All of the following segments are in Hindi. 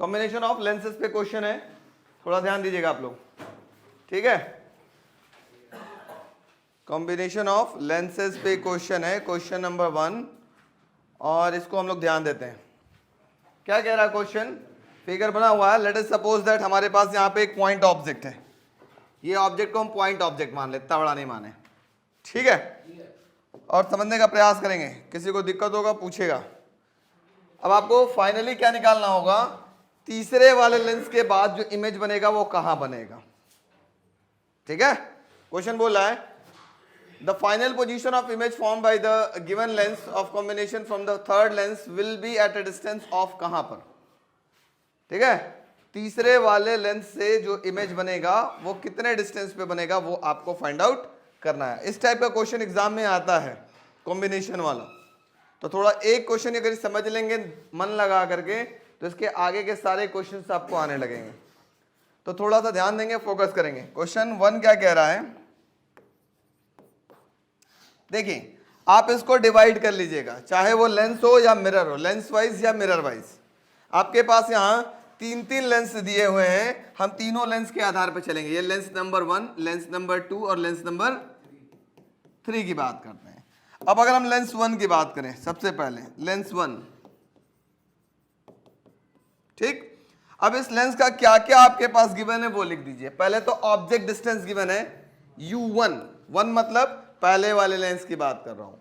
कॉम्बिनेशन ऑफ लेंसेज पे क्वेश्चन है, थोड़ा ध्यान दीजिएगा आप लोग, ठीक है। कॉम्बिनेशन ऑफ लेंसेज पे क्वेश्चन है, क्वेश्चन नंबर 1, और इसको हम लोग ध्यान देते हैं। क्या कह रहा है क्वेश्चन? फिगर बना हुआ है, लेट अस सपोज दैट हमारे पास यहाँ पे एक पॉइंट ऑब्जेक्ट है, ये ऑब्जेक्ट को हम पॉइंट ऑब्जेक्ट मान लेते, इतना बड़ा नहीं माने, ठीक है। और समझने का प्रयास करेंगे, किसी को दिक्कत होगा पूछेगा। अब आपको फाइनली क्या निकालना होगा, तीसरे वाले लेंस के बाद जो इमेज बनेगा वो कहां बनेगा, ठीक है। क्वेश्चन बोल रहा है the final position of image form by the given lens of combination from the third lens will be eight a distance of कहां पर, ठीक है। तीसरे वाले लेंस से जो इमेज बनेगा वो कितने डिस्टेंस पे बनेगा वो आपको फाइंड आउट करना है। इस टाइप का क्वेश्चन एग्जाम में आता है कॉम्बिनेशन वाला, तो थोड़ा एक क्वेश्चन अगर समझ लेंगे मन लगा करके तो इसके आगे के सारे क्वेश्चंस आपको आने लगेंगे। तो थोड़ा सा ध्यान देंगे, फोकस करेंगे। क्वेश्चन 1 क्या कह रहा है, देखिए आप इसको डिवाइड कर लीजिएगा, चाहे वो लेंस हो या मिरर हो, लेंस वाइज या मिरर वाइज। आपके पास यहाँ 3 लेंस दिए हुए हैं, हम तीनों लेंस के आधार पर चलेंगे। ये लेंस नंबर 1, लेंस नंबर 2 और लेंस नंबर 3 की बात करते हैं। अब अगर हम लेंस 1 की बात करें, सबसे पहले लेंस 1, ठीक। अब इस लेंस का क्या क्या आपके पास गिवन है वो लिख दीजिए। पहले तो ऑब्जेक्ट डिस्टेंस गिवन है u1, 1 मतलब पहले वाले लेंस की बात कर रहा हूं।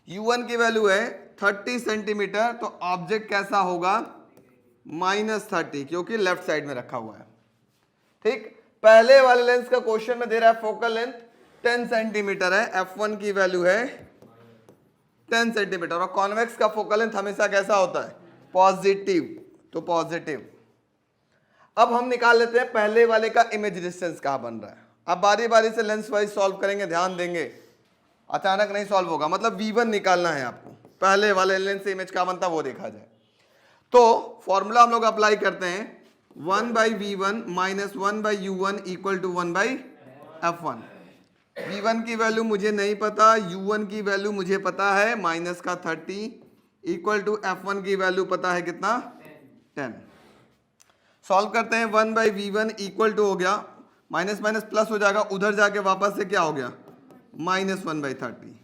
u1 की वैल्यू है 30 सेंटीमीटर, तो ऑब्जेक्ट कैसा होगा, -30, क्योंकि लेफ्ट साइड में रखा हुआ है, ठीक। पहले वाले लेंस का क्वेश्चन में दे रहा है फोकल लेंथ 10 सेंटीमीटर है, f1 की वैल्यू है 10 सेंटीमीटर, और कॉन्वेक्स का फोकल लेंथ हमेशा कैसा होता है, पॉजिटिव, तो पॉजिटिव। अब हम निकाल लेते हैं पहले वाले का इमेज डिस्टेंस कहां बन रहा है। अब बारी बारी से लेंस वाइज सॉल्व करेंगे, ध्यान देंगे, अचानक नहीं सॉल्व होगा। मतलब v1 निकालना है आपको, पहले वाले लेंस से इमेज कहां बनता है वो देखा जाए। तो फॉर्मूला हम लोग अप्लाई करते हैं, 1/v1 minus 1/u1 equal to 1/f1। v1 की वैल्यू मुझे नहीं पता, u1 की वैल्यू मुझे पता है माइनस का 30, इक्वल टू f1 की वैल्यू पता है कितना, 10। सॉल्व करते हैं, 1/v1 इक्वल टू हो गया, माइनस माइनस प्लस हो जाएगा, उधर जाके वापस से क्या हो गया, -1/30,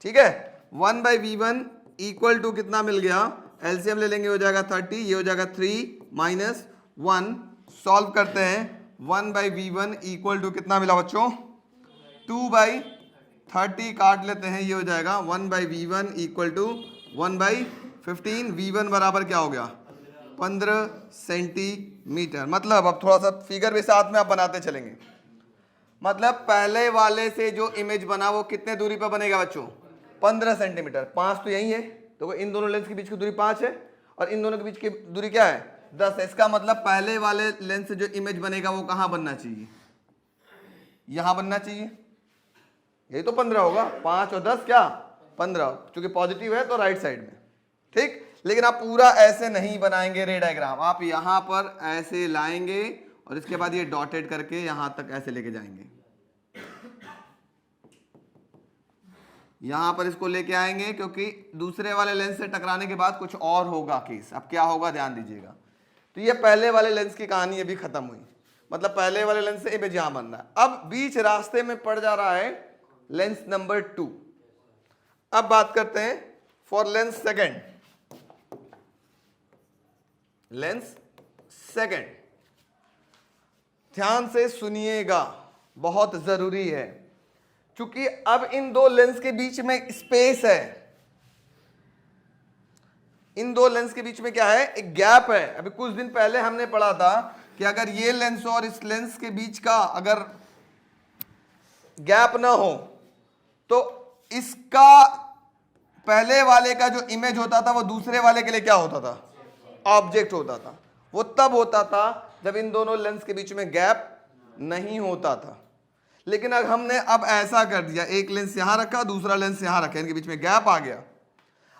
ठीक है। 1/v1 इक्वल टू कितना मिल गया, एलसीएम ले लेंगे, हो जाएगा 30, ये हो जाएगा 3 माइनस 1। सॉल्व करते हैं, 1/v1 इक्वल टू कितना मिला बच्चों, 2/30 काट लेते हैं, ये हो जाएगा 1/v1 इक्वल टू 1/15। v1 बराबर क्या हो गया, 15 सेंटीमीटर। मतलब अब थोड़ा सा फिगर भी साथ में आप बनाते चलेंगे। मतलब पहले वाले से जो इमेज बना वो कितने दूरी पर बनेगा बच्चों, 15 सेंटीमीटर। 5 तो यही है, तो इन दोनों लेंस के बीच की दूरी 5 है, और इन दोनों के बीच की दूरी क्या है, 10 है। इसका मतलब पहले वाले लेंस से जो इमेज बनेगा वो कहां बनना चाहिए, यहां बनना चाहिए, यही तो 15 होगा, 5 और 10 क्या 15, क्योंकि पॉजिटिव है तो राइट साइड में, ठीक। लेकिन आप पूरा ऐसे नहीं बनाएंगे रे डायग्राम, आप यहां पर ऐसे लाएंगे और इसके बाद ये डॉटेड करके यहां तक ऐसे लेके जाएंगे, यहां पर इसको लेके आएंगे, क्योंकि दूसरे वाले लेंस से टकराने के बाद कुछ और होगा केस। अब क्या होगा ध्यान दीजिएगा। तो ये पहले वाले लेंस की कहानी अभी खत्म हुई, मतलब पहले वाले लेंस से इमेज यहां बन रहा है। अब बीच रास्ते में पड़ जा रहा है लेंस नंबर 2। अब बात करते हैं for lens second, lens second. ध्यान से सुनिएगा, बहुत जरूरी है, क्योंकि अब इन दो लेंस के बीच में स्पेस है, इन दो लेंस के बीच में क्या है, एक गैप है। अभी कुछ दिन पहले हमने पढ़ा था कि अगर ये लेंस और इस लेंस के बीच का अगर गैप ना हो तो इसका पहले वाले का जो इमेज होता था वो दूसरे वाले के लिए क्या होता था, ऑब्जेक्ट होता था। वो तब होता था जब इन दोनों लेंस के बीच में गैप नहीं होता था। लेकिन अब हमने अब ऐसा कर दिया, एक लेंस यहां रखा, दूसरा लेंस यहां रखा, इनके बीच में गैप आ गया।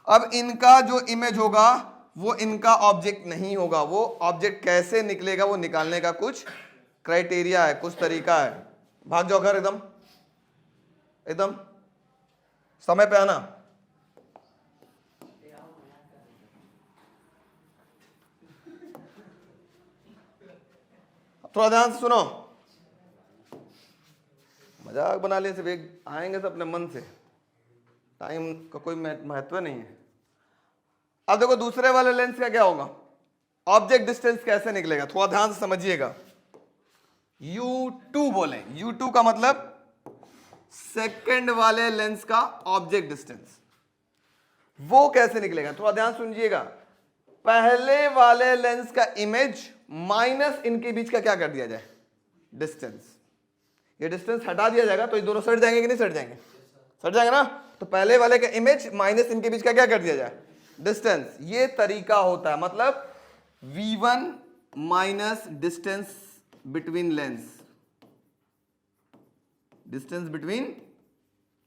अब इनका जो इमेज होगा वो इनका ऑब्जेक्ट नहीं होगा। वो ऑब्जेक्ट कैसे निकलेगा वो निकालने का कुछ क्राइटेरिया है, कुछ तरीका है। भाग जाओ घर, एकदम एकदम समय पे आना। थोड़ा ध्यान से सुनो, मजाक बना ले सिर्फ एक, आएंगे तो अपने मन से, टाइम का कोई महत्व नहीं है। अब देखो दूसरे वाले लेंस का क्या होगा, ऑब्जेक्ट डिस्टेंस कैसे निकलेगा, थोड़ा ध्यान से समझिएगा। U2 बोले, U2 का मतलब सेकंड वाले लेंस का ऑब्जेक्ट डिस्टेंस, वो कैसे निकलेगा, थोड़ा ध्यान सुनिएगा। पहले वाले लेंस का इमेज माइनस इनके बीच का क्या कर दिया जाए, डिस्टेंस। ये डिस्टेंस हटा दिया जाएगा तो ये दोनों सट जाएंगे कि नहीं सट जाएंगे, सट जाएंगे ना। तो पहले वाले का इमेज माइनस इनके बीच का क्या कर दिया जाए, डिस्टेंस। ये तरीका होता है, मतलब V1 minus distance between lens, distance between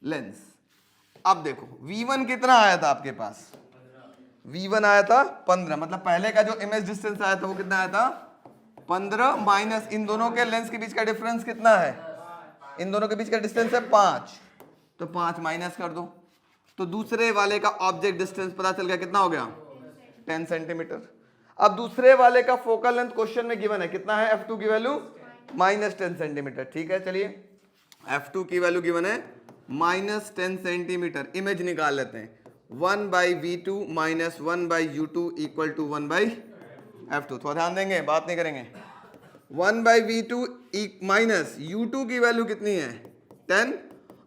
lens. अब देखो V1 कितना आया था आपके पास, V1 आया था 15, मतलब पहले का जो इमेज डिस्टेंस आया था वो कितना आया था 15, माइनस इन दोनों के लेंस के बीच का डिफरेंस कितना है, इन दोनों के बीच का डिस्टेंस है 5, तो 5 माइनस कर दो, तो दूसरे वाले का ऑब्जेक्ट डिस्टेंस पता चल गया कितना हो गया 10 सेंटीमीटर। अब दूसरे वाले का फोकल लेंथ क्वेश्चन में गिवन है कितना है, F2 की वैल्यू -10 सेंटीमीटर। ठीक है, चलिए F2 की वैल्यू गिवन है -10 सेंटीमीटर। इमेज निकाल लेते हैं, 1/V2 minus 1/U2 equal to 1/F2। थोड़ा ध्यान देंगे, बात नहीं करेंगे। 1/V2 माइनस U2 की वैल्यू कितनी है 10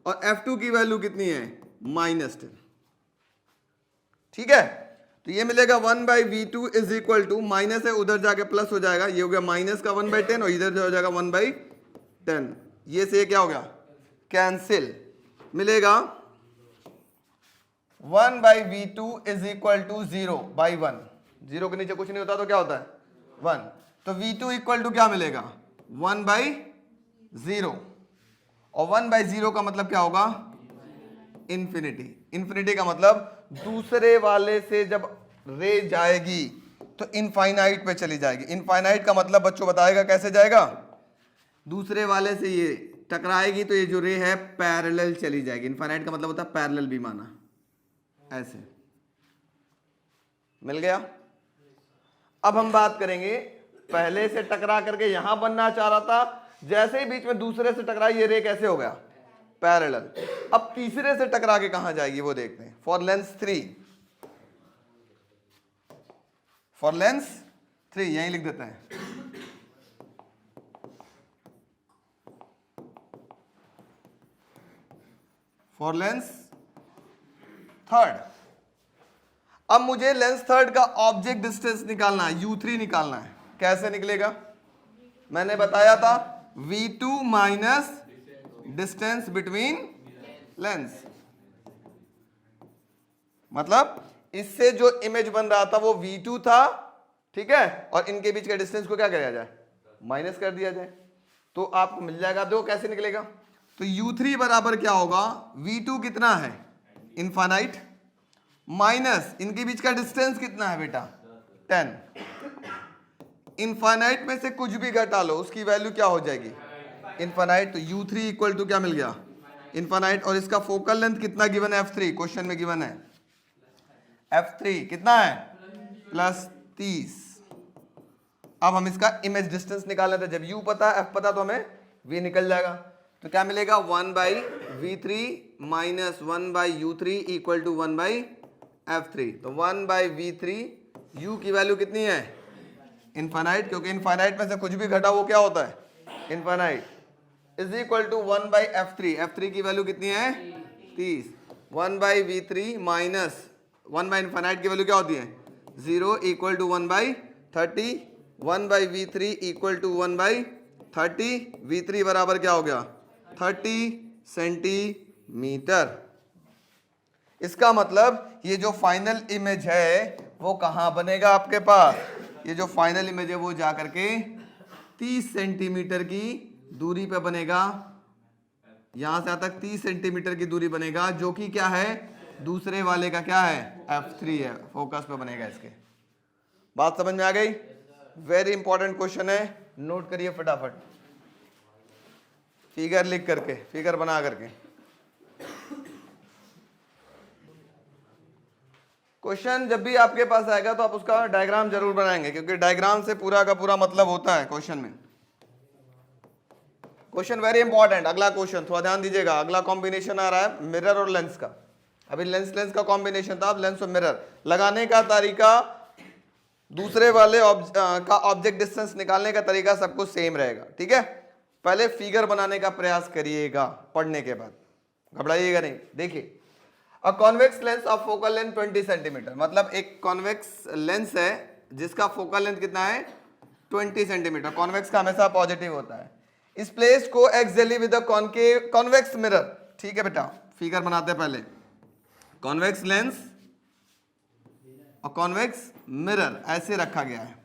और F2 की वैल्यू कितनी है -10। ठीक है, तो ये मिलेगा 1/V2 is equal to, minus है उधर जाके प्लस हो जाएगा, ये हो गया माइनस का 1/10 और इधर हो जाएगा 1/10। ये से क्या हो गया कैंसिल, मिलेगा 1/V2 इज इक्वल टू 0/1। 0 के नीचे कुछ नहीं होता तो क्या होता है 1, तो V2 इक्वल टू क्या मिलेगा 1/0 और 1/0 का मतलब क्या होगा इंफिनिटी। इंफिनिटी का मतलब दूसरे वाले से जब रे जाएगी तो इनफाइनाइट पे चली जाएगी। इनफाइनाइट का मतलब बच्चों बताएगा कैसे जाएगा, दूसरे वाले से ये टकराएगी तो ये जो रे है पैरेलल चली जाएगी। इनफाइनाइट का मतलब होता है पैरेलल भी माना, ऐसे मिल गया। अब हम बात करेंगे, पहले से टकरा करके यहां बनना चाह रहा था, जैसे ही बीच में दूसरे से टकराई ये रे कैसे हो गया पैरेलल। अब तीसरे से टकरा के कहां जाएगी वो देखते हैं। फॉर लेंस 3, फॉर लेंस 3 यहीं लिख देते हैं। फॉर लेंस थर्ड, अब मुझे लेंस थर्ड का ऑब्जेक्ट डिस्टेंस निकालना है, U3 निकालना है। कैसे निकलेगा, मैंने बताया था V2 minus distance between lens, मतलब इससे जो इमेज बन रहा था वो V2 था, ठीक है, और इनके बीच के डिस्टेंस को क्या किया जाए माइनस कर दिया जाए, तो आपको मिल जाएगा। देखो कैसे निकलेगा, तो U3 बराबर क्या होगा, V2 कितना है इनफाइनाइट, माइनस इनके बीच का डिस्टेंस कितना है बेटा 10, इनफाइनाइट में से कुछ भी घटा लो उसकी वैल्यू क्या हो जाएगी इनफाइनाइट। तो U3 इक्वल टू क्या मिल गया इनफाइनाइट, और इसका फोकल लेंथ कितना गिवन है F3, क्वेश्चन में गिवन है F3 कितना है +30। अब हम इसका इमेज डिस्टेंस निकाल लेते हैं, जब U पता F पता तो हमें V निकल जाएगा। तो क्या मिलेगा 1/V3 minus 1/U3 equal to 1/F3। तो 1/V3 U की वैल्यू कितनी है इनफाइनाइट, क्योंकि इनफाइनाइट में से कुछ भी घटा वो क्या होता है infinite, is equal to 1/F3। F3 की वैल्यू कितनी है 30। 1/V3 माइनस 1/इनफाइनाइट की वैल्यू क्या होती है 0 equal to 1/30। 1/V3 equal to 1/30। V3 बराबर क्या हो गया 30 सेंटीमीटर। इसका मतलब ये जो फाइनल इमेज है वो कहां बनेगा आपके पास, ये जो फाइनल इमेज है वो जा करके 30 सेंटीमीटर की दूरी पे बनेगा, यहां से तक 30 सेंटीमीटर की दूरी बनेगा, जो कि क्या है दूसरे वाले का क्या है F3 है, फोकस पे बनेगा इसके। बात समझ में आ गई, वेरी इंपॉर्टेंट क्वेश्चन है, नोट करिए फटाफट, फिगर लिख करके, फिगर बना करके। क्वेश्चन जब भी आपके पास आएगा तो आप उसका डायग्राम जरूर बनाएंगे, क्योंकि डायग्राम से पूरा का पूरा मतलब होता है क्वेश्चन में। क्वेश्चन वेरी इंपॉर्टेंट, अगला क्वेश्चन थोड़ा ध्यान दीजिएगा। अगला कॉम्बिनेशन आ रहा है मिरर और लेंस का। अभी लेंस का कॉम्बिनेशन था, अब लेंस और मिरर। लगाने का तरीका, दूसरे वाले का ऑब्जेक्ट डिस्टेंस निकालने का तरीका सब कुछ सेम रहेगा, ठीक है। पहले फिगर बनाने का प्रयास करिएगा पढ़ने के बाद, घबराइएगा नहीं। देखिए, a convex lens of focal length 20 centimetre, मतलब एक कॉन्वेक्स लेंस है जिसका फोकल लेंथ कितना है 20 सेंटीमीटर। कॉन्वेक्स का हमेशा पॉजिटिव होता है। इस प्लेस को exactly with the concave convex mirror, ठीक है बेटा, फिगर बनाते हैं पहले। कॉन्वेक्स लेंस और कॉन्वेक्स मिरर ऐसे रखा गया है।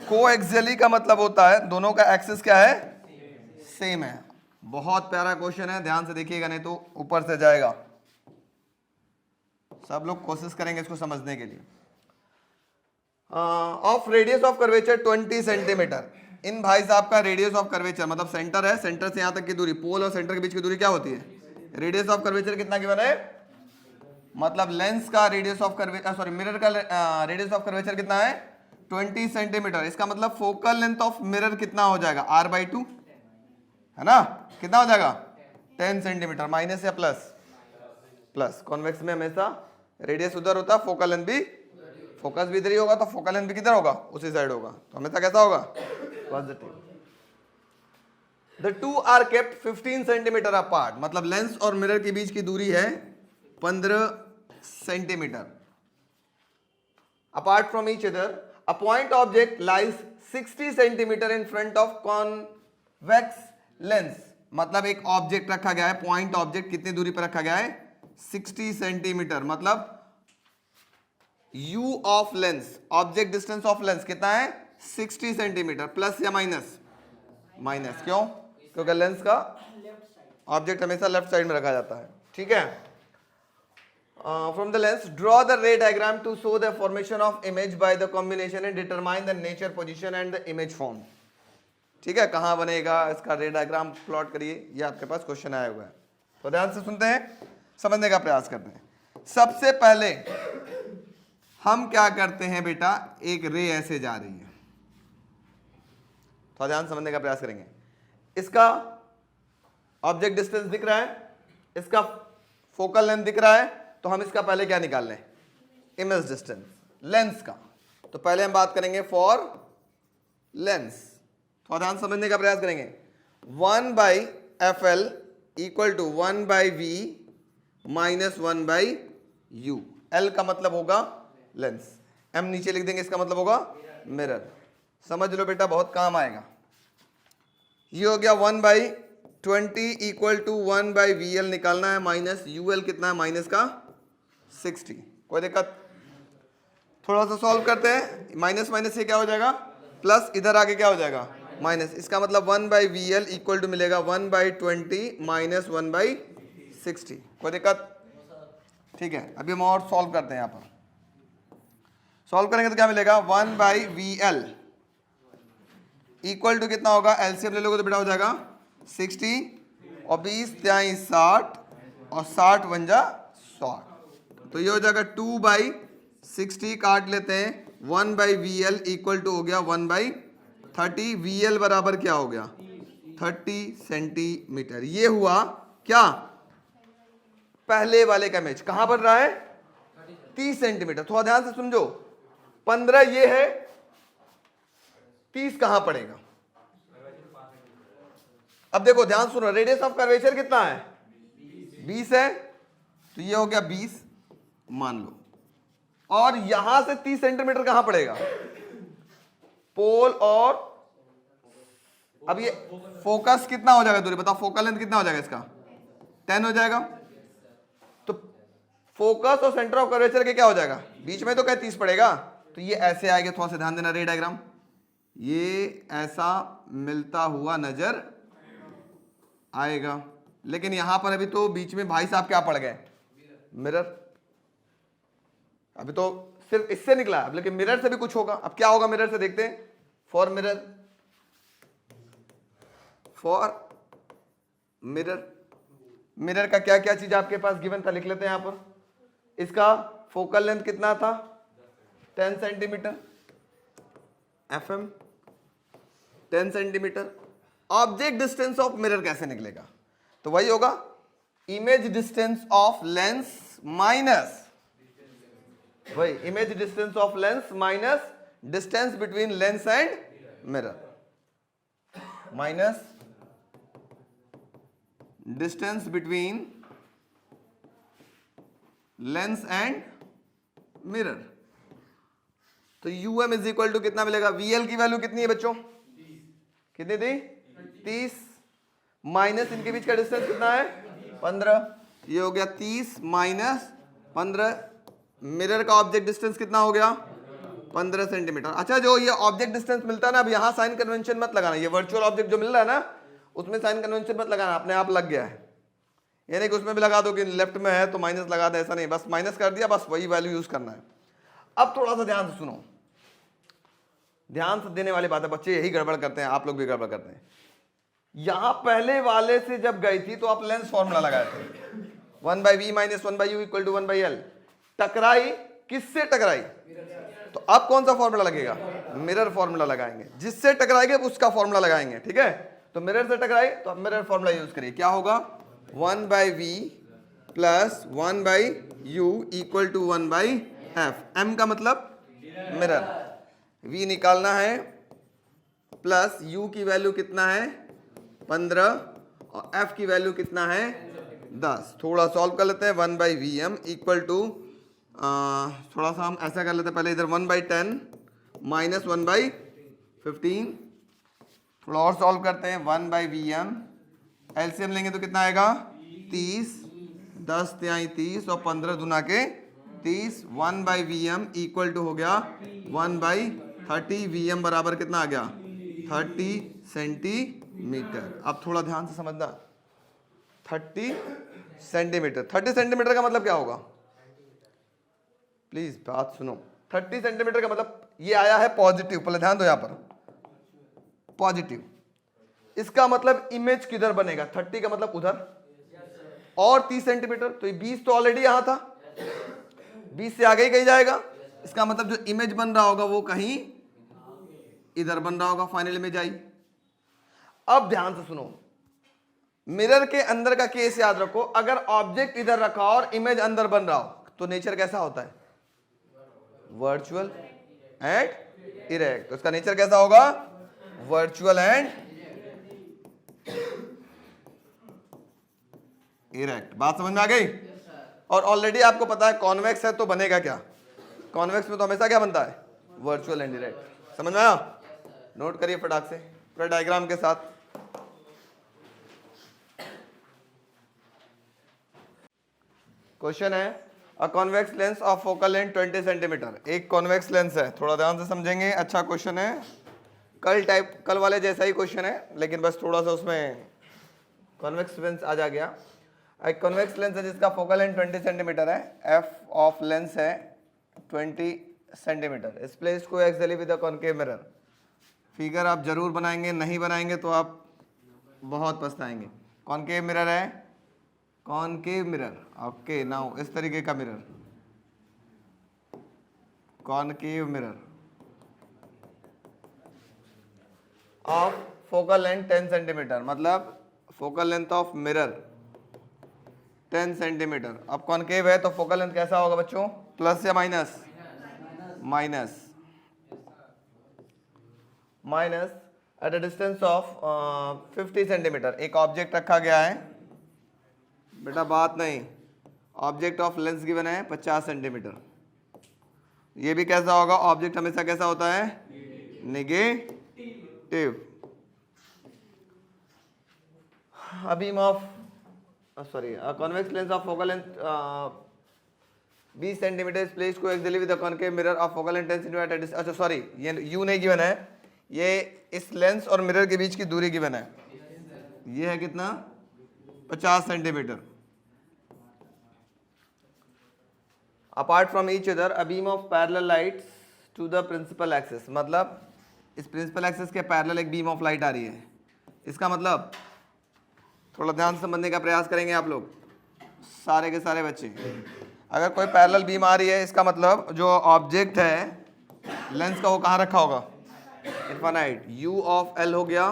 कोएक्सियली का मतलब होता है दोनों का एक्सिस क्या है, सेम है। बहुत प्यारा क्वेश्चन है, ध्यान से देखिएगा नहीं तो ऊपर से जाएगा। सब लोग कोशिश करेंगे इसको समझने के लिए। Of radius of curvature 20 centimetre. इन भाई साहब का रेडियस ऑफ कर्वेचर मतलब सेंटर है, सेंटर से यहां तक की दूरी, पोल और सेंटर के बीच की दूरी क्या होती है, रेडियस ऑफ कर्वेचर कितना गिवन है, मतलब लेंस का radius of curvature, sorry mirror का रेडियस ऑफ कर्वेचर कितना है 20 सेंटीमीटर। इसका मतलब फोकल लेंथ ऑफ मिरर कितना हो जाएगा r/2, है ना, कितना हो जाएगा 10 सेंटीमीटर। माइनस या प्लस, प्लस। कॉन्वेक्स में हमेशा रेडियस उधर होता है, फोकल लेंथ भी, फोकस भी इधर ही होगा तो फोकल लेंथ भी किधर होगा, उसी साइड होगा, तो हमेशा कैसा होगा positive. The two are kept 15 centimetre apart, मतलब लेंस और मिरर के बीच की दूरी है 15 centimetre apart from each other. A point object lies 60 centimetre in front of convex lens, मतलब एक ऑब्जेक्ट रखा गया है, पॉइंट ऑब्जेक्ट कितनी दूरी पर रखा गया है 60 सेंटीमीटर, मतलब u of lens, object distance of lens कितना है 60 सेंटीमीटर। प्लस या माइनस, माइनस, क्यों, क्योंकि लेंस का ऑब्जेक्ट हमेशा लेफ्ट साइड में रखा जाता है, ठीक है। From the lens draw the ray diagram to show the formation of image by the combination and determine the nature, position and the image form, ठीक है। कहां बनेगा इसका रे डायग्राम प्लॉट करिए, ये आपके पास क्वेश्चन आया हुआ है, तो ध्यान से सुनते हैं, समझने का प्रयास करते हैं। सबसे पहले हम क्या करते हैं बेटा, एक रे ऐसे जा रही है, तो ध्यान समझने का प्रयास करेंगे। इसका ऑब्जेक्ट डिस्टेंस दिख रहा है, इसका फोकल लेंथ दिख रहा है, तो हम इसका पहले क्या निकाल लें, इमेज डिस्टेंस लेंस का। तो पहले हम बात करेंगे फॉर लेंस, तो ध्यान समझने का प्रयास करेंगे। 1/FL equal to 1/V minus 1/U। L का मतलब होगा लेंस, M नीचे लिख देंगे, इसका मतलब होगा मिरर। समझ लो बेटा, बहुत काम आएगा। ये हो गया 1/20 इक्वल टू 1/VL निकालना है, माइनस UL कितना है, माइनस का 60। कोई दिक्कत, थोड़ा सा सॉल्व करते हैं। माइनस माइनस से क्या हो जाएगा प्लस, इधर आके क्या हो जाएगा माइनस, इसका मतलब 1/VL इक्वल टू मिलेगा 1/20 माइनस 1/60। कोई दिक्कत, ठीक है। अभी हम और सॉल्व करते हैं, यहाँ पर सॉल्व करेंगे तो क्या मिलेगा 1/VL इक्वल टू कितना होगा, एलसीएम ले लोगे तो बेटा हो जाएगा 60 और 20 त्याई 60 और 60 बन जा 100, तो ये हो जाएगा 2/60, काट लेते हैं 1/VL इक्वल टू हो गया 1/30। VL बराबर क्या हो गया 30 सेंटीमीटर। ये हुआ क्या, पहले वाले का इमेज कहां बन रहा है 30 सेंटीमीटर। थोड़ा ध्यान से समझो, 15 ये है, 30 कहां पड़ेगा। अब देखो ध्यान सुनो, रेडियस ऑफ कर्वेचर कितना है 20 है, तो ये हो गया 20 मान लो, और यहां से 30 सेंटीमीटर कहां पड़ेगा पोल, और अब ये फोकस कितना हो जाएगा दूरी बताओ, फोकल लेंथ कितना हो जाएगा इसका 10 हो जाएगा, तो फोकस और सेंटर ऑफ कर्वेचर के क्या हो जाएगा बीच में, तो क्या 30 पड़ेगा, तो ये ऐसे आएगा। थोड़ा सा ध्यान देना, रे डायग्राम ये ऐसा मिलता हुआ नजर आएगा, लेकिन यहां पर अभी तो बीच में भाई साहब क्या पड़ गए मिरर, अभी तो सिर्फ इससे निकला, अब लेकिन मिरर से भी कुछ होगा। अब क्या होगा मिरर से, देखते हैं। For mirror, for mirror, mirror का क्या क्या चीज आपके पास गिवन था, लिख लेते हैं यहां पर। इसका फोकल लेंथ कितना था 10 centimetre, FM 10 centimetre, object distance of mirror कैसे निकलेगा? तो वही होगा image distance of lens minus, वही image distance of lens minus distance between lens and mirror, minus distance between lens and mirror. तो UM इज इक्वल टू कितना मिलेगा? VL की वैल्यू कितनी है बच्चों? कितनी थी? 30 माइनस इनके बीच का डिस्टेंस कितना है? 15। ये हो गया 30 माइनस 15। मिरर का ऑब्जेक्ट डिस्टेंस कितना हो गया? 15 सेंटीमीटर। अच्छा, जो ये ऑब्जेक्ट डिस्टेंस मिलता है ना, अब यहां साइन कन्वेंशन मत लगाना, ये वर्चुअल ऑब्जेक्ट जो मिल रहा है ना उसमें साइन कन्वेंशन मत लगाना, अपने आप लग गया है। यानी कि उसमें भी लगा दो कि लेफ्ट में है तो माइनस लगा दे, ऐसा नहीं, बस माइनस कर दिया, बस वही वैल्यू यूज करना है। अब थोड़ा सा ध्यान से सुनो, ध्यान से देने वाली बात है, बच्चे यही गड़बड़ करते हैं, आप लोग भी गड़बड़ करते हैं। यहां पहले वाले से जब गई थी तो आप लेंस फॉर्मूला लगाए थे 1/v minus 1/u equal to 1/l। टकराई किससे? टकराई, तो अब कौन सा फॉर्मूला लगेगा? मिरर फॉर्मूला लगाएंगे, जिससे टकराएंगे उसका फॉर्मूला लगाएंगे, ठीक है। तो मिरर से टकराई तो अब मिरर फॉर्मूला यूज करिए, क्या होगा? 1/v plus 1/u equal to 1/f। m का मतलब मिरर, v निकालना है, प्लस u की वैल्यू कितना है? 15 और f की वैल्यू कितना है? 10। थोड़ा सॉल्व कर लेते हैं। 1/vm इक्वल टू, थोड़ा सा हम ऐसा कर लेते हैं, पहले इधर 1/10 माइनस 1/15। थोड़ा और सॉल्व करते हैं। 1/vm एलसीएम लेंगे तो कितना आएगा? 30, 10 तिहाई 30 और 15 दुना के 30। 1/vm इक्वल टू हो गया 1/30। vm बराबर कितना आ गया? 30 सेंटीमीटर। अब थोड़ा ध्यान से समझना, 30 सेंटीमीटर। 30 सेंटीमीटर का मतलब क्या होगा? प्लीज बात सुनो। 30 सेंटीमीटर का मतलब ये आया है पॉजिटिव, पहले ध्यान दो, यहां पर पॉजिटिव। इसका मतलब इमेज किधर बनेगा? 30 का मतलब उधर, और 30 सेंटीमीटर, तो ये 20 तो ऑलरेडी यहां था, 20 से आगे ही कहीं जाएगा। इसका मतलब जो इमेज बन रहा होगा वो कहीं इधर बन रहा होगा, फाइनल इमेज आई। अब ध्यान से सुनो, मिरर के अंदर का केस याद रखो। अगर ऑब्जेक्ट इधर रखा और इमेज अंदर बन रहा हो तो नेचर कैसा होता है? Virtual and erect. तो इसका नेचर कैसा होगा? Virtual and erect. बात समझ में आ गई? और ऑलरेडी आपको पता है कॉन्वेक्स है तो बनेगा क्या? कॉन्वेक्स में तो हमेशा क्या बनता है? Virtual and erect. समझ में आया? नोट करिए फटाक से पूरा डायग्राम के साथ। क्वेश्चन है, a convex lens of focal length 20 centimetre. एक कॉन्वेक्स लेंस है, थोड़ा ध्यान से समझेंगे, अच्छा क्वेश्चन है, कल वाले जैसा ही क्वेश्चन है, लेकिन बस थोड़ा सा उसमें कॉन्वेक्स लेंस आ जा गया। एक कॉन्वेक्स लेंस है जिसका फोकल लेंथ 20 सेंटीमीटर है, एफ ऑफ लेंस है 20 सेंटीमीटर, इस प्लेस को exactly with the concave mirror. Figure आप जरूर बनाएंगे, नहीं बनाएंगे तो आप बहुत पछताएंगे। कॉनकेव मिरर है, कॉनकेव मिरर, ओके। नाउ इस तरीके का mirror, concave mirror of focal length 10 centimetre, मतलब focal length of mirror 10 centimetre. अब कॉनकेव है तो फोकल लेंथ कैसा होगा बच्चों? प्लस या minus? Minus. Minus eight a distance of 50 centimetre. एक ऑब्जेक्ट रखा गया है बेटा, बात नहीं, ऑब्जेक्ट ऑफ लेंस गिवन है 50 सेंटीमीटर। ये भी कैसा होगा? ऑब्जेक्ट हमेशा कैसा होता है? Negative. a beam of a convex lens of focal length 20 centimeter is placed coaxially with the concave mirror of focal length 10 centimeter at a distance। अच्छा सॉरी, ये u नहीं गिवन है, ये इस लेंस और मिरर के बीच की दूरी गिवन है, ये है कितना? 50 centimetre. Apart from each other a beam of parallel lights to the principal axis, मतलब इस प्रिंसिपल एक्सिस के पैरेलल एक बीम ऑफ लाइट आ रही है। इसका मतलब थोड़ा ध्यान से समझने का प्रयास करेंगे आप लोग, सारे के सारे बच्चे। अगर कोई पैरेलल बीम आ रही है, इसका मतलब जो ऑब्जेक्ट है लेंस का वो कहाँ रखा होगा? इनफाइनाइट। u ऑफ l हो गया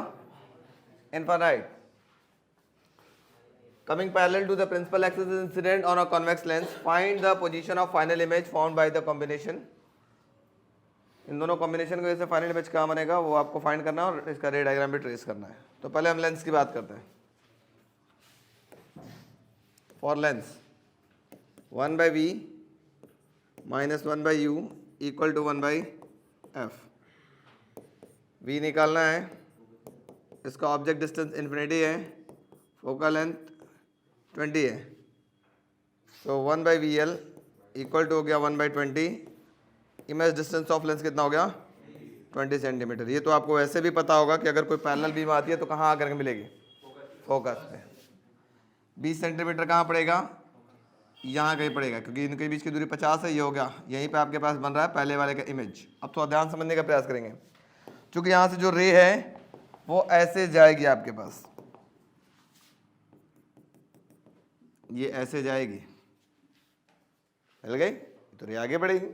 infinite. Coming parallel to the principal axis is incident on a convex lens. Find the position of final image found by the combination. इन दोनों कॉम्बिनेशन की वजह से फाइनल इमेज कहाँ बनेगा वो आपको फाइंड करना है और इसका रे डायग्राम भी ट्रेस करना है. तो पहले हम लेंस की बात करते हैं. For lens 1/v minus 1/u equal to 1/f. v निकालना है, इसका ऑब्जेक्ट डिस्टेंस इन्फिनिटी है, फोकल लेंथ 20 है. तो 1/vl इक्वल टू हो गया 1/20. इमेज डिस्टेंस ऑफ लेंस कितना हो गया 20 सेंटीमीटर. ये तो आपको वैसे भी पता होगा कि अगर कोई पैरेलल बीम आती है तो कहाँ आकर के मिलेगी, फोकस पे. 20 सेंटीमीटर कहाँ पड़ेगा, यहाँ कहीं पड़ेगा, क्योंकि इनके बीच की दूरी 50 है. ये हो गया, यहीं पे आपके पास बन रहा है पहले वाले का इमेज. अब थोड़ा ध्यान समझने का प्रयास करेंगे. क्योंकि यहाँ से जो रे है वो ऐसे जाएगी आपके पास, ये ऐसे जाएगी, मिल गई तो रे आगे बढ़ेगी.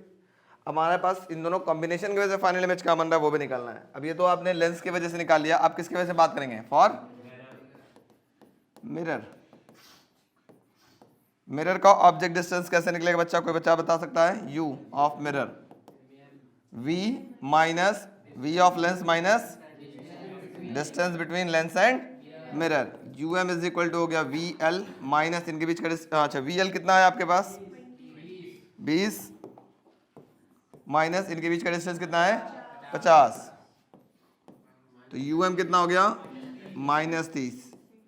हमारे पास इन दोनों कॉम्बिनेशन की वजह से फाइनल इमेज कहाँ बन रहा है वो भी निकालना है. अब ये तो आपने लेंस की वजह से निकाल लिया, आप किसकी वजह से बात करेंगे, फॉर मिरर. मिरर का ऑब्जेक्ट डिस्टेंस कैसे निकलेगा बच्चा, कोई बच्चा बता सकता है. u of mirror v minus v of lens minus distance between lens and mirror. um is equal to हो गया vl माइनस इनके बीच का, अच्छा vl कितना है आपके पास 20 माइनस इनके बीच का डिस्टेंस कितना है 50. तो um कितना हो गया -30.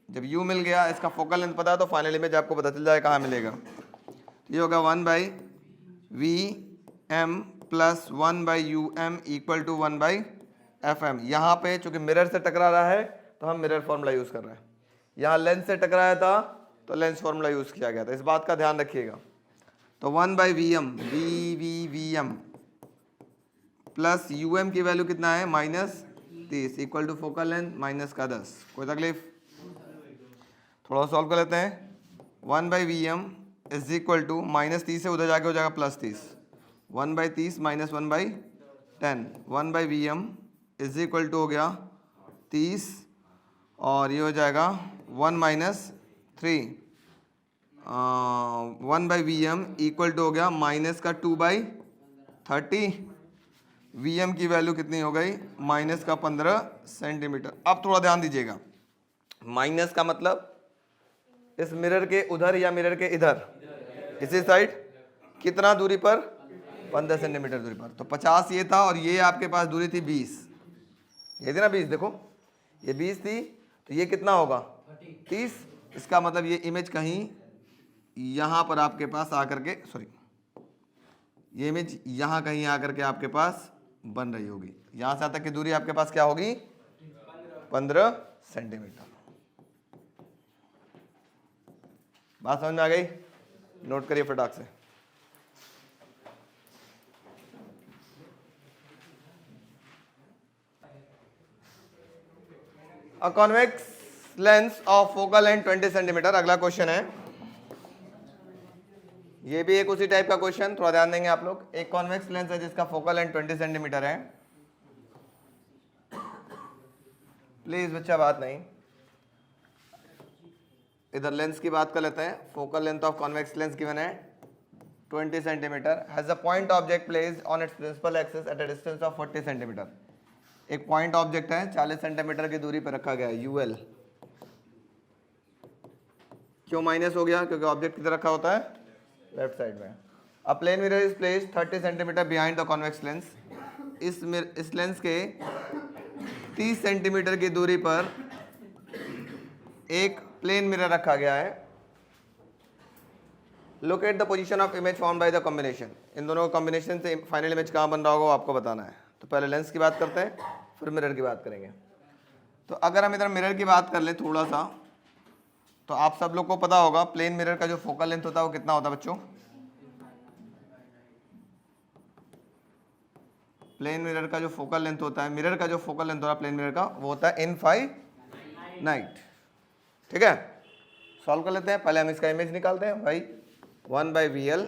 जब u मिल गया, इसका फोकल लेंथ पता है तो फाइनल इमेज आपको पता चल जाए कहाँ मिलेगा. तो ये होगा 1/vm plus 1/um equal to 1/fm. यहाँ पे चूंकि मिरर से टकरा रहा है तो हम मिरर फॉर्मूला यूज कर रहे हैं. यहाँ लेंस से टकराया था तो लेंस फॉर्मूला यूज किया गया था. इस बात का ध्यान रखिएगा. तो 1/vm vm प्लस um की वैल्यू कितना है -30 equal to focal length minus का 10. कोई तकलीफ, थोड़ा सॉल्व कर लेते हैं. 1/vm इज इक्वल टू -30 से उधर जाके हो जाएगा +30. 1/30 minus 1/10. 1/vm is equal to हो गया 30 और ये हो जाएगा 1 माइनस 3. 1/vm इक्वल टू हो गया माइनस का 2/30. vm की वैल्यू कितनी हो गई माइनस का 15 सेंटीमीटर. अब थोड़ा ध्यान दीजिएगा, माइनस का मतलब इस मिरर के उधर या मिरर के इधर, इसी साइड कितना दूरी पर 15 सेंटीमीटर दूरी पर. तो 50 ये था और ये आपके पास दूरी थी 20, ये थी ना 20. देखो ये 20 थी तो ये कितना होगा 30. इसका मतलब ये इमेज कहीं यहाँ पर आपके पास आकर के, सॉरी ये इमेज यहाँ कहीं आकर के आपके पास बन रही होगी. यहाँ से तक की दूरी आपके पास क्या होगी 15 सेंटीमीटर. बात समझ में आ गई, नोट करिए फटाक से. A convex lens of focal length 20 centimetre. अगला क्वेश्चन है, ये भी एक उसी टाइप का क्वेश्चन, थोड़ा ध्यान देंगे आप लोग. एक कॉन्वेक्स लेंस है जिसका फोकल लेंथ 20 सेंटीमीटर है. प्लीज बच्चा बात नहीं, इधर लेंस की बात कर लेते हैं. Focal length of convex lens given है 20 centimetre. Has a point object placed on its principal axis at a distance of 40 centimetre. एक पॉइंट ऑब्जेक्ट है 40 सेंटीमीटर की दूरी पर रखा गया है, ul. क्यों माइनस हो गया, क्योंकि ऑब्जेक्ट किधर रखा होता है लेफ्ट साइड में. A plane mirror is placed 30 centimetre behind the convex lens. इस लेंस के 30 सेंटीमीटर की दूरी पर एक प्लेन मिरर रखा गया है. Locate the position of image found by the combination. इन दोनों कॉम्बिनेशन से फाइनल इमेज कहाँ बन रहा होगा वो आपको बताना है. तो पहले लेंस की बात करते हैं फिर मिरर की बात करेंगे. तो अगर हम इधर मिरर की बात कर लें थोड़ा सा, तो आप सब लोग को पता होगा प्लेन मिरर का जो फोकल लेंथ होता है वो कितना होता है बच्चों. प्लेन मिरर का जो फोकल लेंथ होता है, मिरर का जो फोकल लेंथ होता है प्लेन मिरर का, वो होता है इनफाइनाइट. ठीक है, सॉल्व कर लेते हैं. पहले हम इसका इमेज निकालते हैं भाई. 1/vl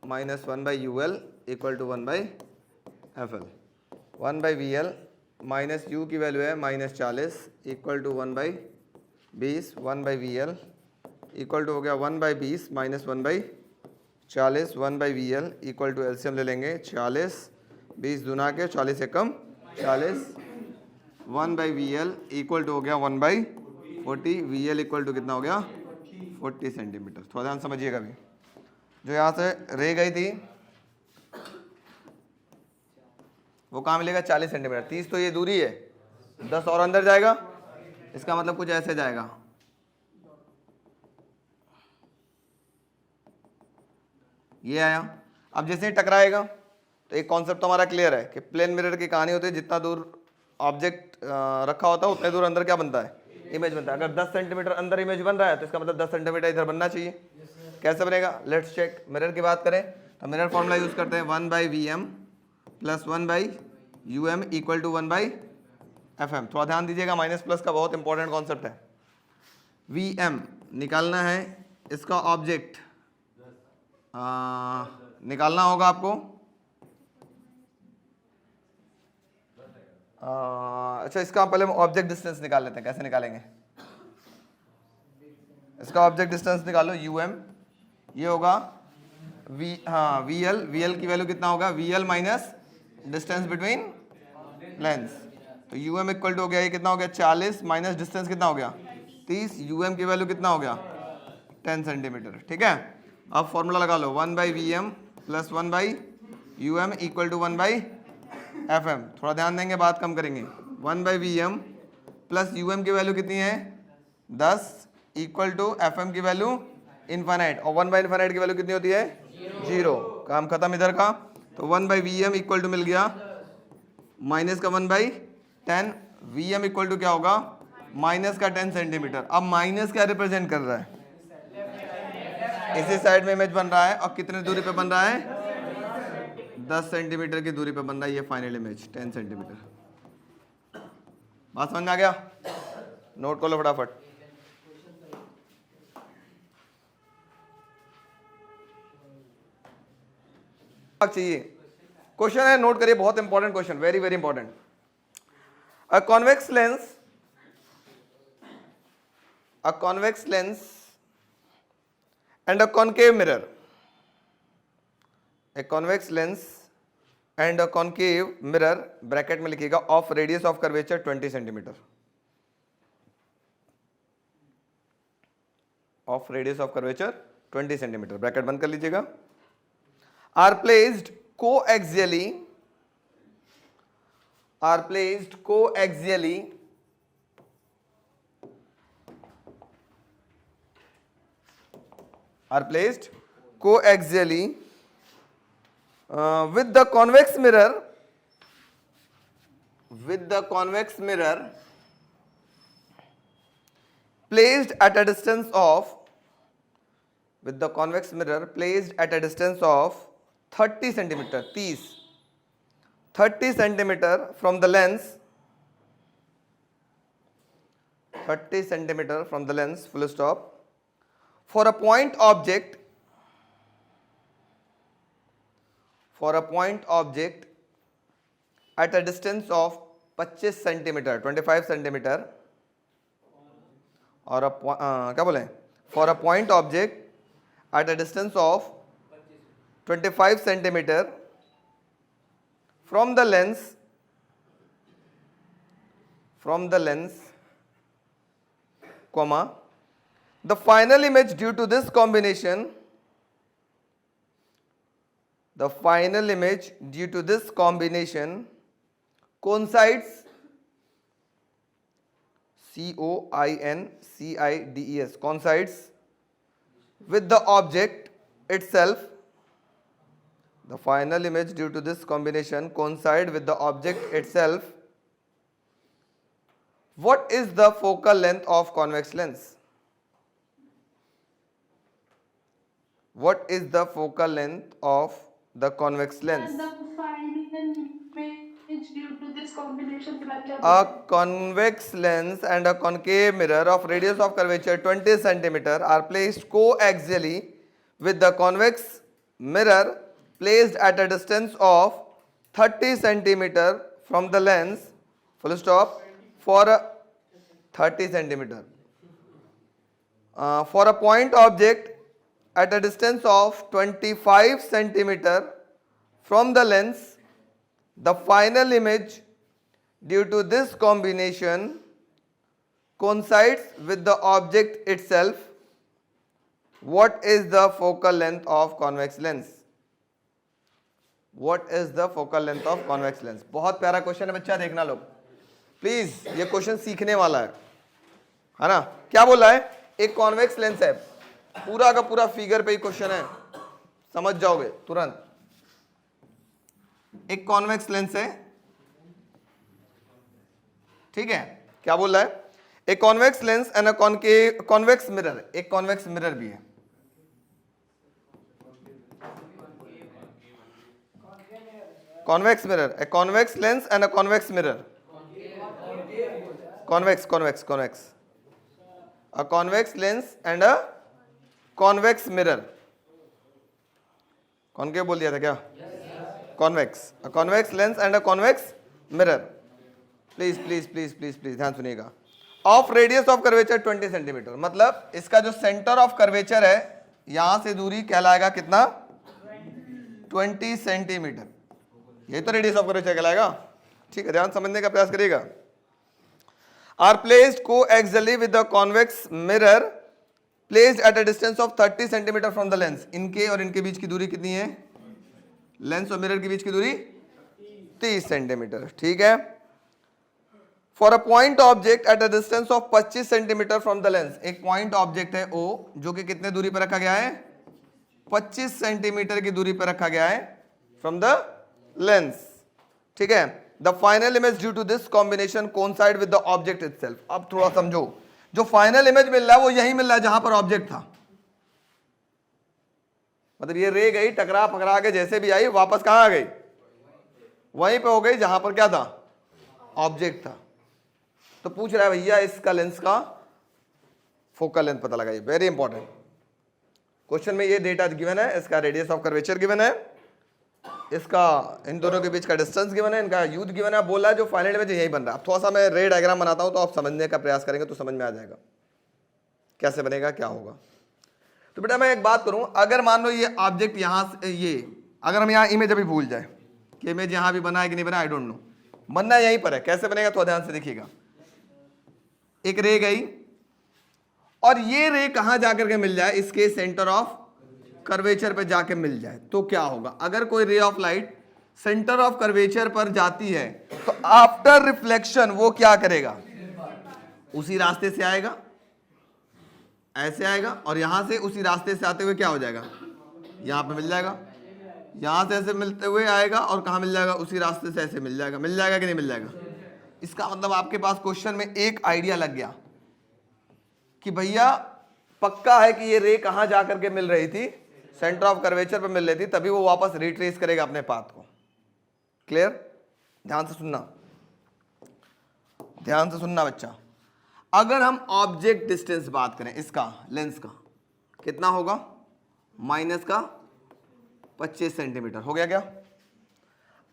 minus 1/ul equal to 1/fl. 1/vl minus u की वैल्यू है -40 equal to 1/20 1/VL equal to हो गया 1/20 minus 1/40 1/VL equal to LCM ले लेंगे 40 20 दूना के 40 से कम 40 1/VL इक्वल टू हो गया 1/40 VL इक्वल टू कितना हो गया 40 सेंटीमीटर। थोड़ा ध्यान समझिएगा भी, जो यहाँ से रह गई थी वो कहाँ मिलेगा 40 सेंटीमीटर। 30 तो ये दूरी है, 10 और अंदर जाएगा, इसका मतलब कुछ ऐसे जाएगा। ये आया। अब जैसे ही टकराएगा तो एक कॉन्सेप्ट तो हमारा क्लियर है कि प्लेन मिरर की कहानी होती है, जितना दूर ऑब्जेक्ट रखा होता है उतने दूर अंदर क्या बनता है, इमेज बनता है। अगर 10 सेंटीमीटर अंदर इमेज बन रहा है तो इसका मतलब 10 सेंटीमीटर इधर बनना चाहिए। कैसे बनेगा, लेट्स चेक। मिरर की बात करें तो मिरर फॉर्मूला यूज करते हैं 1/VM plus 1/UM equal to 1/FM। थोड़ा ध्यान दीजिएगा, माइनस प्लस का बहुत इंपॉर्टेंट कॉन्सेप्ट है। VM निकालना है, इसका ऑब्जेक्ट निकालना होगा आपको। अच्छा, इसका पहले हम ऑब्जेक्ट डिस्टेंस निकाल लेते हैं। कैसे निकालेंगे, इसका ऑब्जेक्ट डिस्टेंस निकालो UM, ये होगा VL की वैल्यू कितना होगा, VL minus distance between lens. तो UM इक्वल टू हो गया, ये कितना हो गया 40 माइनस डिस्टेंस कितना हो गया 30, UM की वैल्यू कितना हो गया 10 सेंटीमीटर। ठीक है, अब फॉर्मूला लगा लो 1/VM plus 1/UM equal to 1/FM। थोड़ा ध्यान देंगे, बात कम करेंगे। 1/VM प्लस UM की वैल्यू कितनी है 10 इक्वल टू FM की वैल्यू इनफाइनाइट, और 1/इनफाइनाइट की वैल्यू कितनी होती है 0। काम खत्म इधर का। तो 1/VM इक्वल टू मिल गया माइनस का 1/10, VM इक्वल टू क्या होगा माइनस का 10 सेंटीमीटर। अब माइनस क्या रिप्रेजेंट कर रहा है, इसी साइड में इमेज बन रहा है, और कितने दूरी पे बन रहा है 10 सेंटीमीटर की दूरी पे बन रहा है ये फाइनल इमेज 10 सेंटीमीटर। बात समझ में आ गया, नोट कर लो फटाफट। चाहिए क्वेश्चन है, नोट करिए, बहुत important question, very very important. A convex lens and a concave mirror, a convex lens and a concave mirror bracket में लिखिएगा of radius of curvature 20 centimetre, of radius of curvature 20 centimetre, bracket बंद कर लीजिएगा। Are placed coaxially with the convex mirror placed at a distance of 30 centimeter 30 centimeter from the lens, 30 centimeter from the lens, full stop, for a point object at a distance of 25 centimetre 25 centimetre, और क्या बोले, for a point object at a distance of 25 centimetre from the lens, comma, the final image due to this combination coincides, COINCIDES, coincides with the object itself. The final image due to this combination coincide with the object itself. What is the focal length of convex lens? What is the focal length of the convex lens? The final image due to this combination. A convex lens and a concave mirror of radius of curvature 20 centimeter are placed coaxially with the convex mirror placed at a distance of 30 centimeter from the lens full stop, for a 30 centimeter. For a point object at a distance of 25 centimeter from the lens, the final image due to this combination coincides with the object itself. What is the focal length of convex lens? What is the focal length of convex lens? बहुत प्यारा क्वेश्चन है बच्चा, देखना लोग प्लीज, ये क्वेश्चन सीखने वाला है ना। क्या बोला है? एक कॉन्वेक्स लेंस है, पूरा का पूरा फिगर पे ही क्वेश्चन है, समझ जाओगे तुरंत। एक कॉन्वेक्स लेंस है, ठीक है, क्या बोल रहा है? A convex lens and a convex mirror, एक कॉन्वेक्स मिरर भी है। Convex mirror, a convex lens and a convex mirror, convex convex convex, a convex lens and a convex mirror. Concave बोल दिया था क्या? Convex, a convex lens and a convex mirror. Please please please please please ध्यान सुनिएगा। Of radius of curvature 20 centimetre, मतलब इसका जो सेंटर ऑफ कर्वेचर है यहां से दूरी कहलाएगा कितना? 20 सेंटीमीटर। यही तो रेडियस ऑफ कर्वेचर कहलाएगा, ठीक है, ध्यान समझने का प्रयास करिएगा। Are placed coaxially with the convex mirror placed at a distance of 30 centimetre from the lens. इनके और इनके बीच की दूरी कितनी है? लेंस और मिरर के बीच की दूरी 30 सेंटीमीटर, ठीक है। For a point object at a distance of 25 centimetre from the lens, एक पॉइंट ऑब्जेक्ट है O जो कि कितने दूरी पर रखा गया है? 25 सेंटीमीटर की दूरी पर रखा गया है फ्रॉम द लेंस, ठीक है। The final image due to this combination coincide with the object itself. अब थोड़ा समझो, जो फाइनल इमेज मिल रहा है वो यही मिल रहा है जहां पर ऑब्जेक्ट था। मतलब ये रे गई टकरा पकड़ा के जैसे भी आई वापस कहां आ गई? वहीं पे हो गई जहां पर क्या था? ऑब्जेक्ट था। तो पूछ रहा है भैया इसका लेंस का फोकल लेंथ पता लगाइए, वेरी इंपॉर्टेंट क्वेश्चन में ये डेटा गिवन है, इसका रेडियस ऑफ कर्वेचर गिवन है, इसका इन दोनों के बीच का डिस्टेंस गिवन है, इनका यूथ गिवन है। बोला जो फाइनल इमेज यही बन रहा है। अब थोड़ा सा मैं रे डायग्राम बनाता हूं तो आप समझने का प्रयास करेंगे तो समझ में आ जाएगा कैसे बनेगा, क्या होगा। तो बेटा मैं एक बात करूं, अगर मान लो ये ऑब्जेक्ट यहां से, ये अगर हम यहां इमेज अभी भूल जाए कि इमेज यहां भी बना है कि नहीं बना, आई डोंट नो, बनना यहीं पर है, कैसे बनेगा तो ध्यान से देखिएगा। एक रे गई और ये रे कहां जाकर के मिल जाए? इसके सेंटर ऑफ कर्वेचर पे जाके मिल जाए तो क्या होगा? अगर कोई ray of light centre of curvature पर जाती है तो आफ्टर रिफ्लेक्शन वो क्या करेगा? उसी रास्ते से आएगा, ऐसे आएगा, और यहां से उसी रास्ते से आते हुए क्या हो जाएगा? यहां पे मिल जाएगा। यहां से ऐसे मिलते हुए आएगा और कहां मिल जाएगा? उसी रास्ते से ऐसे मिल जाएगा। मिल जाएगा कि नहीं मिल जाएगा? इसका मतलब आपके पास क्वेश्चन में एक आइडिया लग गया कि भैया पक्का है कि ये रे कहां जाकर के मिल रही थी? सेंटर ऑफ कर्वेचर पे मिल रही थी, तभी वो वापस रिट्रेस करेगा अपने पाथ को। क्लियर? ध्यान से सुनना, ध्यान से सुनना बच्चा। अगर हम ऑब्जेक्ट डिस्टेंस बात करें, इसका लेंस का कितना होगा? माइनस का 25 सेंटीमीटर हो गया क्या?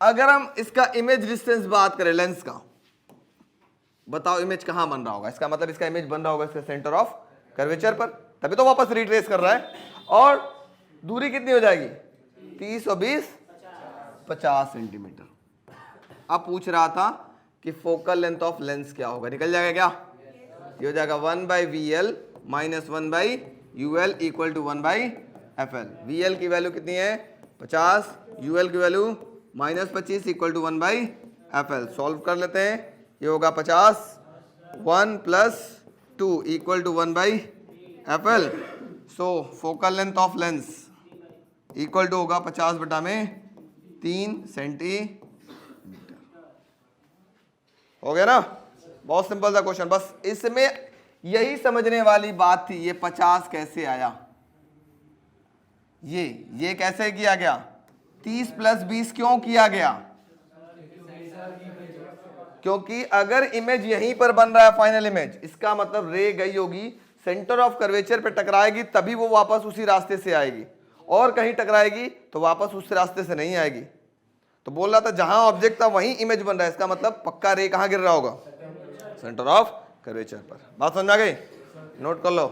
अगर हम इसका इमेज डिस्टेंस बात करें लेंस का, बताओ इमेज कहां बन रहा होगा? इसका मतलब इसका इमेज बन रहा होगा इसके सेंटर ऑफ कर्वेचर पर, तभी तो वापस रिट्रेस कर रहा है। और दूरी कितनी हो जाएगी? 30 और 20 50 सेंटीमीटर। अब पूछ रहा था कि फोकल लेंथ ऑफ लेंस क्या होगा? निकल जाएगा क्या? ये हो जाएगा 1/VL minus 1/UL equal to 1/FL। VL की वैल्यू कितनी है? 50, UL की value -25 equal to 1/FL। Solve कर लेते हैं। ये होगा 50, 1 + 2 equal to 1/FL। So focal length of lens equal to होगा 50/3 सेंटीमीटर। हो गया ना? बहुत सिंपल सा क्वेश्चन, बस इसमें यही समझने वाली बात थी, ये 50 कैसे आया, ये कैसे किया गया, 30 + 20 क्यों किया गया? क्योंकि अगर इमेज यहीं पर बन रहा है फाइनल इमेज, इसका मतलब रे गई होगी सेंटर ऑफ कर्वेचर पे टकराएगी तभी वो वापस उसी रास्ते से आएगी, और कहीं टकराएगी तो वापस उस रास्ते से नहीं आएगी। तो बोल रहा था जहां ऑब्जेक्ट था वहीं इमेज बन रहा है, इसका मतलब पक्का रे कहां गिर रहा होगा, सेंटर ऑफ कर्वेचर पर। बात समझ आ गई, नोट कर लो।